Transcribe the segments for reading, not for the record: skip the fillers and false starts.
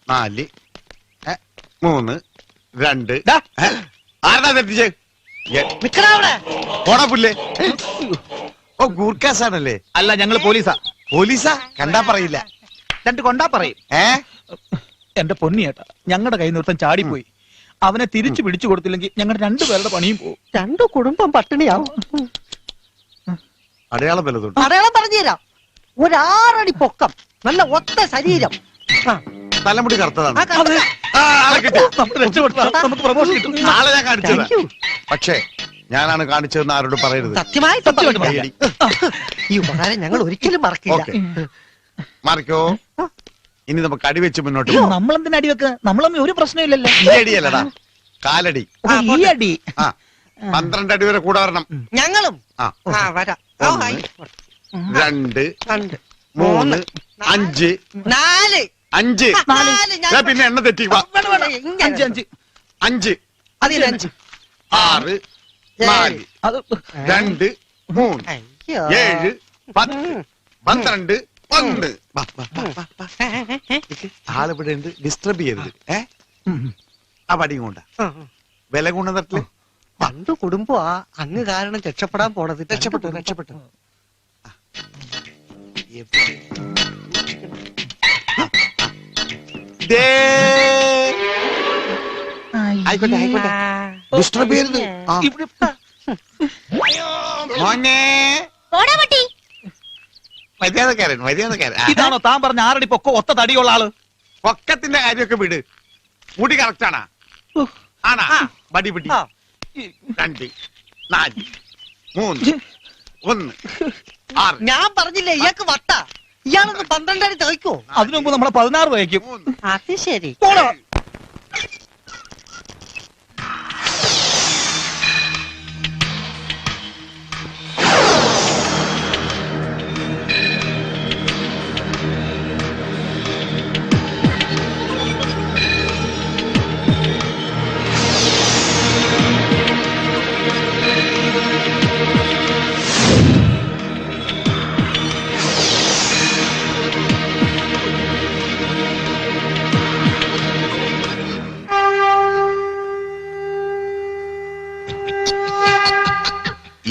4 3 2 ആരാ തെറ്റിച്ചേ പോടാ പുല്ലേ. ഓ ഗൂർക്കാസാണല്ലേ? അല്ല, ഞങ്ങള് പോലീസാ. പോലീസാ? കണ്ടാ പറയില്ല, രണ്ട് കൊണ്ടാ പറയും. എന്റെ പൊന്നിയേട്ടാ, ഞങ്ങളുടെ കൈ നിർത്തം ചാടിപ്പോയി. അവനെ തിരിച്ചു പിടിച്ചു കൊടുത്തില്ലെങ്കിൽ ഞങ്ങളുടെ രണ്ടുപേരുടെ പണിയും പോകും. രണ്ടു കുടുംബം പട്ടിണിയാവും. അടയാളം വല്ലതുണ്ട്? അടയാളം പറഞ്ഞുതരാം. 1 6 അടി പൊക്കം, നല്ല ഒത്ത ശരീരം, തലമുടി കറുത്തതാണ്. നമുക്ക് പ്രമോഷൻ കിട്ടും. നാളെ ഞാൻ കാണിച്ചത്. പക്ഷേ ഞാനാണ് കാണിച്ചതെന്ന് ആരോട് പറയരുത്. സത്യമായി ഈ ഉപകാരം ഞങ്ങൾ ഒരിക്കലും മറക്കില്ല. മാറിക്കോ. ഇനി നമുക്ക് അടിവെച്ച് മുന്നോട്ട് നമ്മളെന്തിനാ അടി വെക്കുക? നമ്മളൊന്നും ഒരു പ്രശ്നമില്ലല്ലോ. ഈ അടിയല്ലടാ, കാലടി. ഈ അടി 12 അടി വരെ കൂടെ വരണം. ഞങ്ങളും വരാം. 1 2 3 5 5 പിന്നെ എണ്ണ തെറ്റി. 5 5 5 6 4 2 3 7 10 12 1. ആളിവിടെ ഉണ്ട്, ഡിസ്റ്റർബ് ചെയ്യരുത്. ആ പടിയും കൊണ്ട വില കൊണ്ടു പണ്ട് കുടുംബം അങ്ങ് കാരണം രക്ഷപ്പെടാൻ പോണത്. രക്ഷപ്പെട്ടു. ആയിക്കോട്ടെ ഡിസ്റ്റർബ് ചെയ്യരുത്. മോനെ മര്യാദക്കാരൻ. ഇതാണോ താൻ പറഞ്ഞ 6 അടി പൊക്കം ഒത്ത തടിയുള്ള ആള്? പൊക്കത്തിന്റെ കാര്യമൊക്കെ വിട്. മുടി കറക്റ്റ് ആണാ? ആണാ? ബടി 2 4 3 1 6. ഞാൻ പറഞ്ഞില്ലേ ഇയാൾക്ക് വട്ട. ഇയാളൊന്ന് 12 അടി തയ്ക്കോ? അതിനു മുമ്പ് നമ്മളെ 16 വയ്ക്കും. അത് ശരി.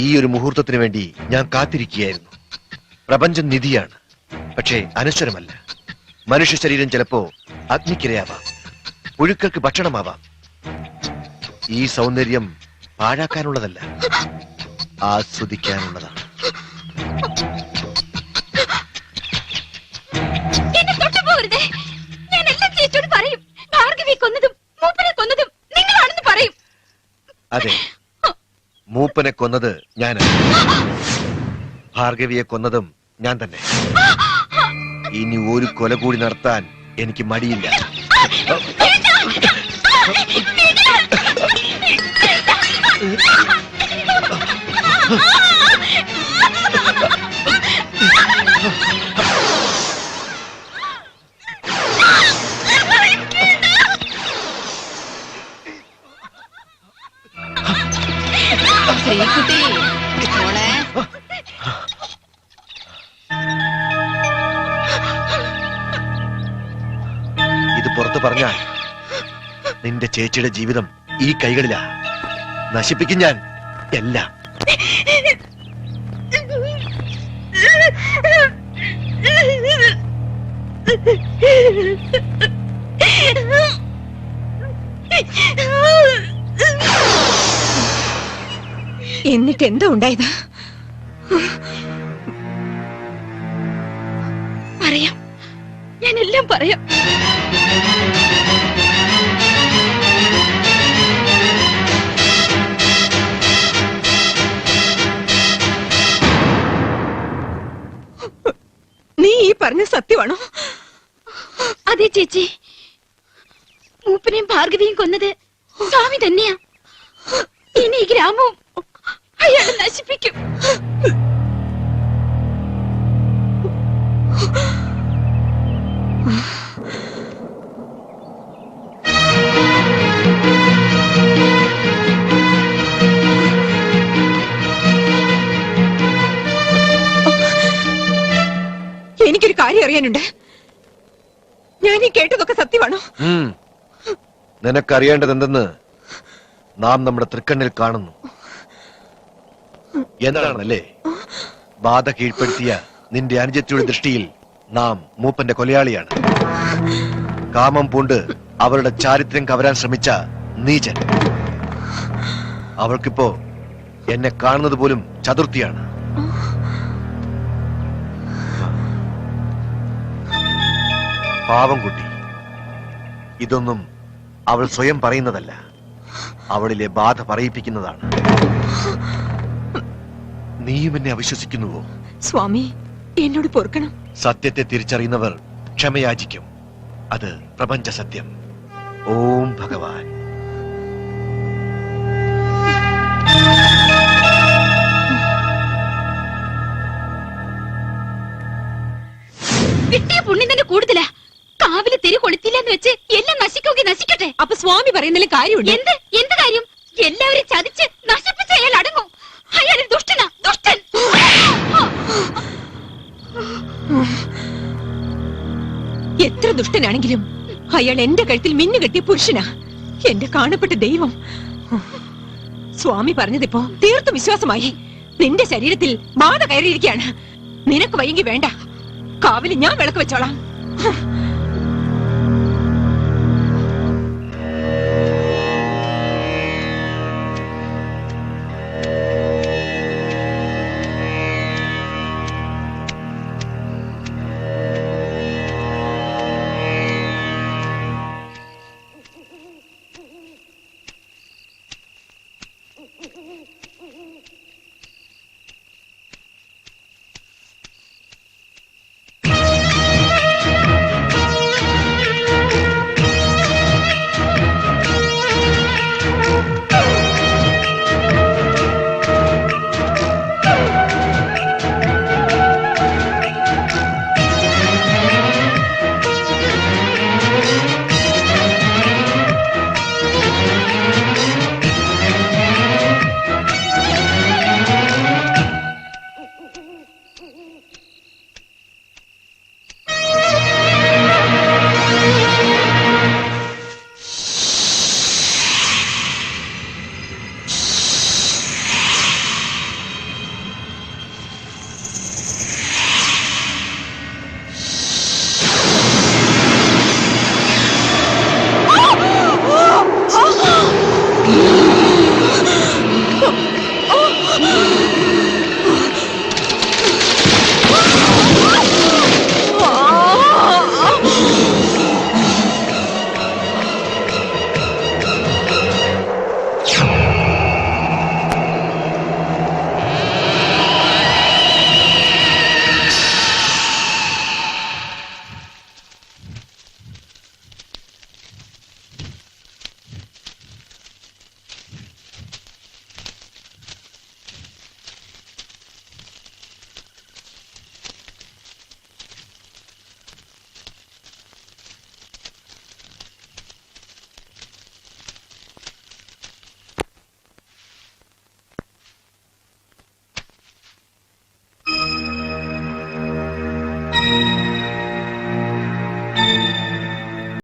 ഈ ഒരു മുഹൂർത്തത്തിന് വേണ്ടി ഞാൻ കാത്തിരിക്കുകയായിരുന്നു. പ്രപഞ്ചം നിധിയാണ്, പക്ഷേ അനശ്വരമല്ല. മനുഷ്യ ശരീരം ചിലപ്പോ അഗ്നിക്കിരയാവാം, പുഴുക്കൾക്ക് ഭക്ഷണമാവാം. ഈ സൗന്ദര്യം പാഴാക്കാനുള്ളതല്ല, ആസ്വദിക്കാനുള്ളതാണ്. അതെ, മൂപ്പനെ കൊന്നത് ഞാനാണ്. ഭാർഗവിയെ കൊന്നതും ഞാൻ തന്നെ. ഇനി ഒരു കൊല കൂടി നടത്താൻ എനിക്ക് മടിയില്ല. ഇത് പുറത്തു പറഞ്ഞാൽ നിന്റെ ചേച്ചിയുടെ ജീവിതം ഈ കൈകളിലാ. നശിപ്പിക്കും ഞാൻ എല്ലാം. എന്നിട്ട് എന്താ ഉണ്ടായത്? പറയാം, ഞാനെല്ലാം പറയാം. നീ ഈ പറഞ്ഞ സത്യമാണോ? അതെ ചേച്ചി, മൂപ്പനെയും ഭാർഗവിയും കൊന്നത് സ്വാമി തന്നെയാ. ഇനി ഈ ഗ്രാമവും അയാൾ നശിപ്പിക്കും. എനിക്കൊരു കാര്യം അറിയാനുണ്ട്. ഞാൻ ഈ കേട്ടതൊക്കെ സത്യമാണോ? നിനക്കറിയേണ്ടത് എന്തെന്ന് നാം നമ്മുടെ തൃക്കണ്ണിൽ കാണുന്നു. എന്താണെന്നല്ലേ? ബാധ കീഴ്പ്പെടുത്തിയ നിന്റെ അനുജത്തിയുടെ ദൃഷ്ടിയിൽ നാം മൂപ്പന്റെ കൊലയാളിയാണ്. കാമം പൂണ്ട് അവരുടെ ചാരിത്രം കവരാൻ ശ്രമിച്ച നീചൻ. അവൾക്കിപ്പോ എന്നെ കാണുന്നത് പോലും ചതുർത്ഥിയാണ്. പാവം കുട്ടി, ഇതൊന്നും അവൾ സ്വയം പറയുന്നതല്ല, അവളിലെ ബാധ പറയിപ്പിക്കുന്നതാണ്. നീയും എന്നെ അവിശ്വസിക്കുന്നുവോ? സ്വാമി, എന്നോട് പൊറുക്കണം. സത്യത്തെ തിരിച്ചറിയുന്നവർ ക്ഷമയാചിക്കും. അത് പ്രപഞ്ച സത്യം. ഓം ഭഗവാൻ. കിട്ടിയ പുണ്യം തന്നെ കൂടുതലാ. കാവില് തിരി കൊളുത്തില്ലെന്ന് വെച്ച് എല്ലാം നശിക്കുമെങ്കിൽ നശിക്കട്ടെ. അപ്പൊ സ്വാമി പറയുന്നതിൽ കാര്യമുണ്ട്. എന്ത് കാര്യം? എല്ലാവരും ചതിച്ച് നശിപ്പിച്ച അയാൾ അടങ്ങും. അയാൾ ദുഷ്ടനാ, ദുഷ്ടൻ. എത്ര ദുഷ്ടനാണെങ്കിലും അയാൾ എന്റെ കഴുത്തിൽ മിന്നു കെട്ടിയ പുരുഷനാ, എന്റെ കാണപ്പെട്ട ദൈവം. സ്വാമി പറഞ്ഞതിപ്പോ തീർത്തും വിശ്വാസമായി. നിന്റെ ശരീരത്തിൽ ബാധ കയറിയിരിക്കുകയാണ്. നിനക്ക് വയ്യെങ്കിൽ വേണ്ട, കാവില് ഞാൻ വിളക്ക് വെച്ചോളാം.